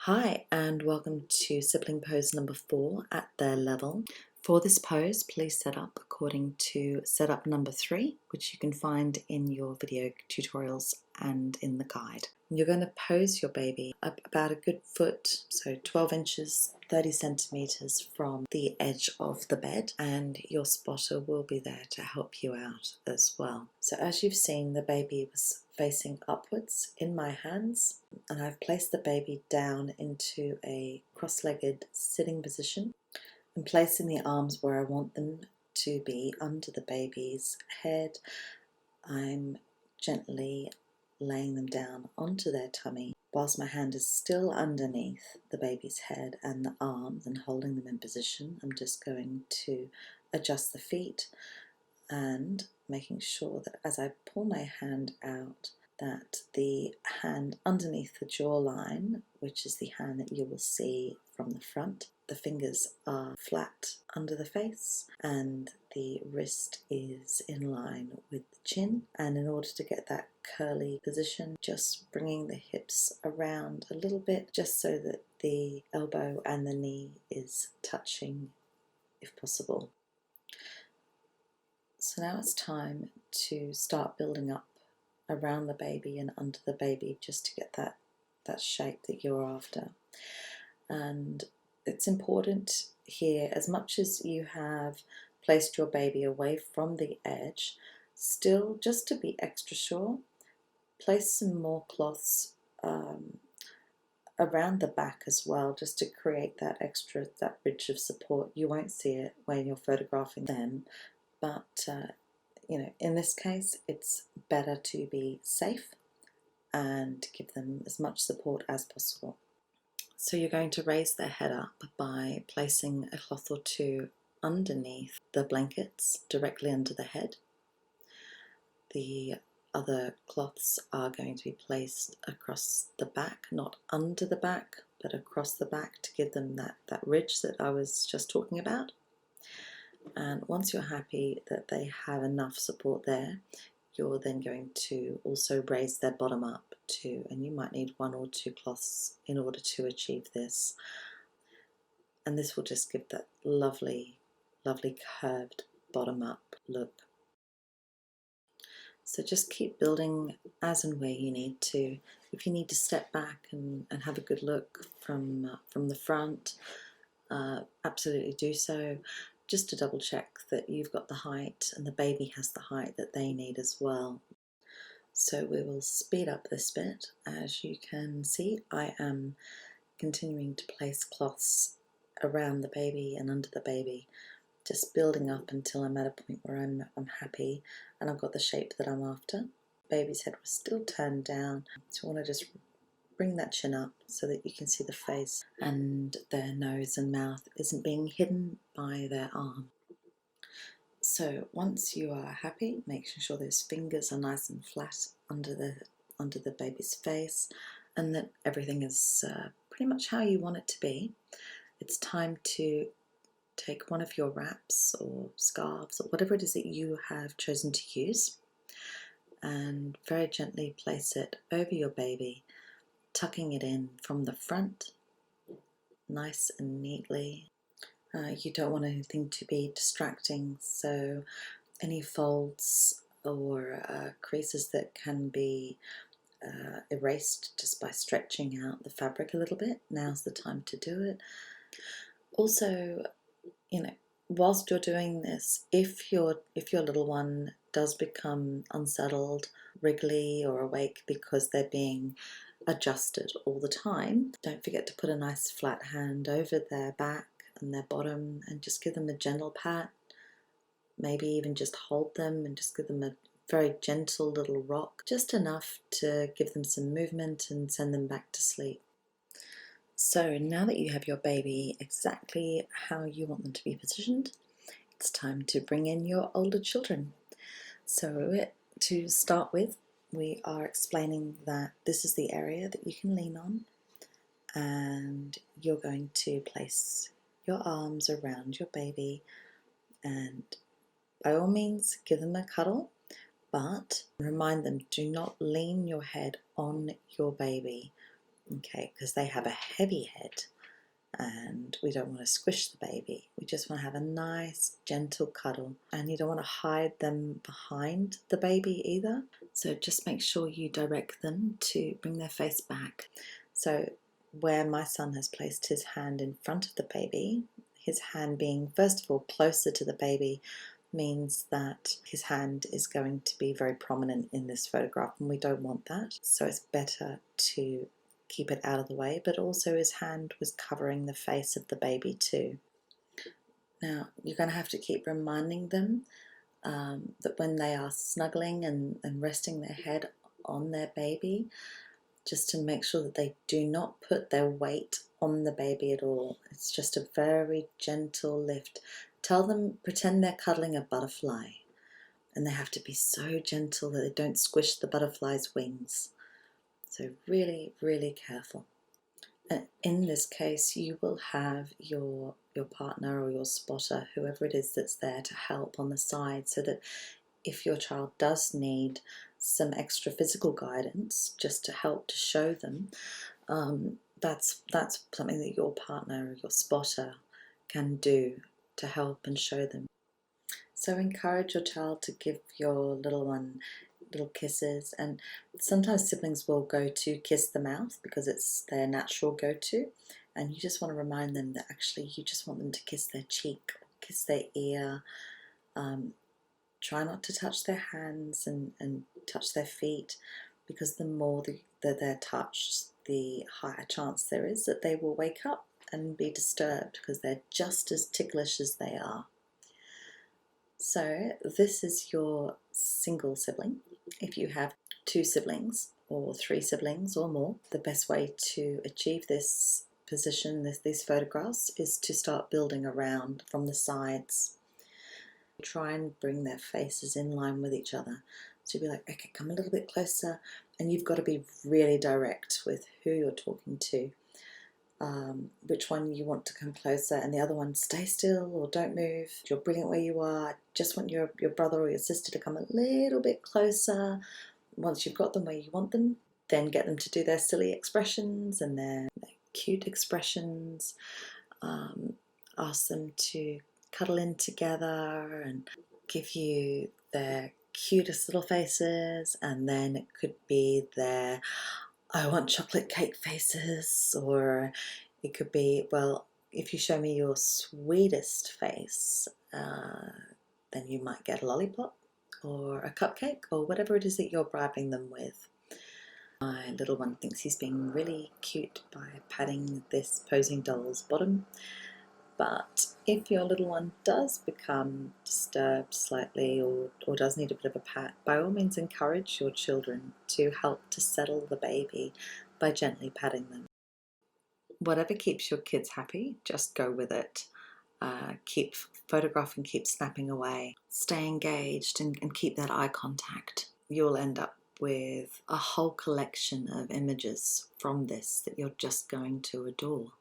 Hi and welcome to sibling pose number 4 at their level. For this pose, please set up according to setup number 3, which you can find in your video tutorials and in the guide. You're going to pose your baby up about a good foot, so 12 inches, 30 centimeters from the edge of the bed, and your spotter will be there to help you out as well. So as you've seen, the baby was facing upwards in my hands, and I've placed the baby down into a cross-legged sitting position and placing the arms where I want them to be under the baby's head. I'm gently laying them down onto their tummy whilst my hand is still underneath the baby's head and the arms and holding them in position. I'm just going to adjust the feet and making sure that as I pull my hand out, that the hand underneath the jawline, which is the hand that you will see from the front, the fingers are flat under the face and the wrist is in line with the chin. And in order to get that curly position, just bringing the hips around a little bit, just so that the elbow and the knee is touching if possible. So now it's time to start building up around the baby and under the baby, just to get that shape that you're after. And it's important here, as much as you have placed your baby away from the edge, still, just to be extra sure, place some more cloths around the back as well, just to create that ridge of support. You won't see it when you're photographing them, but in this case, it's better to be safe and give them as much support as possible. So you're going to raise their head up by placing a cloth or two underneath the blankets, directly under the head. The other cloths are going to be placed across the back, not under the back, but across the back, to give them that ridge that I was just talking about. And once you're happy that they have enough support there, you're then going to also raise their bottom up too, and you might need 1 or 2 cloths in order to achieve this. And this will just give that lovely, lovely curved bottom up look. So just keep building as and where you need to. If you need to step back and have a good look from the front, absolutely do so, just to double check that you've got the height and the baby has the height that they need as well. So we will speed up this bit. As you can see, I am continuing to place cloths around the baby and under the baby, just building up until I'm at a point where I'm happy and I've got the shape that I'm after. Baby's head was still turned down, so I want to just bring that chin up so that you can see the face and their nose and mouth isn't being hidden by their arm. So once you are happy, making sure those fingers are nice and flat under the baby's face and that everything is pretty much how you want it to be, it's time to take one of your wraps or scarves or whatever it is that you have chosen to use and very gently place it over your baby, tucking it in from the front, nice and neatly. You don't want anything to be distracting, so any folds or creases that can be erased just by stretching out the fabric a little bit, now's the time to do it. Also, whilst you're doing this, if your little one does become unsettled, wriggly or awake because they're being adjusted all the time, don't forget to put a nice flat hand over their back and their bottom and just give them a gentle pat. Maybe even just hold them and just give them a very gentle little rock, just enough to give them some movement and send them back to sleep. So now that you have your baby exactly how you want them to be positioned, it's time to bring in your older children. So to start with, we are explaining that this is the area that you can lean on, and you're going to place your arms around your baby and by all means give them a cuddle, but remind them, do not lean your head on your baby. okay, because they have a heavy head and we don't want to squish the baby. We just want to have a nice gentle cuddle, and you don't want to hide them behind the baby either. So just make sure you direct them to bring their face back. So where my son has placed his hand in front of the baby, his hand being first of all closer to the baby means that his hand is going to be very prominent in this photograph, and we don't want that. So it's better to keep it out of the way, but also his hand was covering the face of the baby too. Now you're going to have to keep reminding them that when they are snuggling and resting their head on their baby, just to make sure that they do not put their weight on the baby at all. It's just a very gentle lift. Tell them, pretend they're cuddling a butterfly, and they have to be so gentle that they don't squish the butterfly's wings. So really, really careful. And in this case, you will have your partner or your spotter, whoever it is that's there to help on the side, so that if your child does need some extra physical guidance, just to help to show them, that's something that your partner or your spotter can do to help and show them. So encourage your child to give your little one little kisses, and sometimes siblings will go to kiss the mouth because it's their natural go-to, and you just want to remind them that actually you just want them to kiss their cheek, kiss their ear. Try not to touch their hands and touch their feet, because the more that they're touched, the higher chance there is that they will wake up and be disturbed, because they're just as ticklish as they are. So this is your single sibling. If you have 2 siblings or 3 siblings or more, the best way to achieve this position, these photographs, is to start building around from the sides. Try and bring their faces in line with each other. So you'll be like, okay, come a little bit closer, and you've got to be really direct with who you're talking to, which one you want to come closer, and the other one, stay still or don't move. You're brilliant where you are. Just want your brother or your sister to come a little bit closer. Once you've got them where you want them, then get them to do their silly expressions and their cute expressions. Ask them to cuddle in together and give you their cutest little faces, and then it could be their I want chocolate cake faces, or it could be, well, if you show me your sweetest face, then you might get a lollipop or a cupcake or whatever it is that you're bribing them with. My little one thinks he's being really cute by patting this posing doll's bottom. But if your little one does become disturbed slightly or does need a bit of a pat, by all means encourage your children to help to settle the baby by gently patting them. Whatever keeps your kids happy, just go with it. Keep photographing, keep snapping away. Stay engaged and keep that eye contact. You'll end up with a whole collection of images from this that you're just going to adore.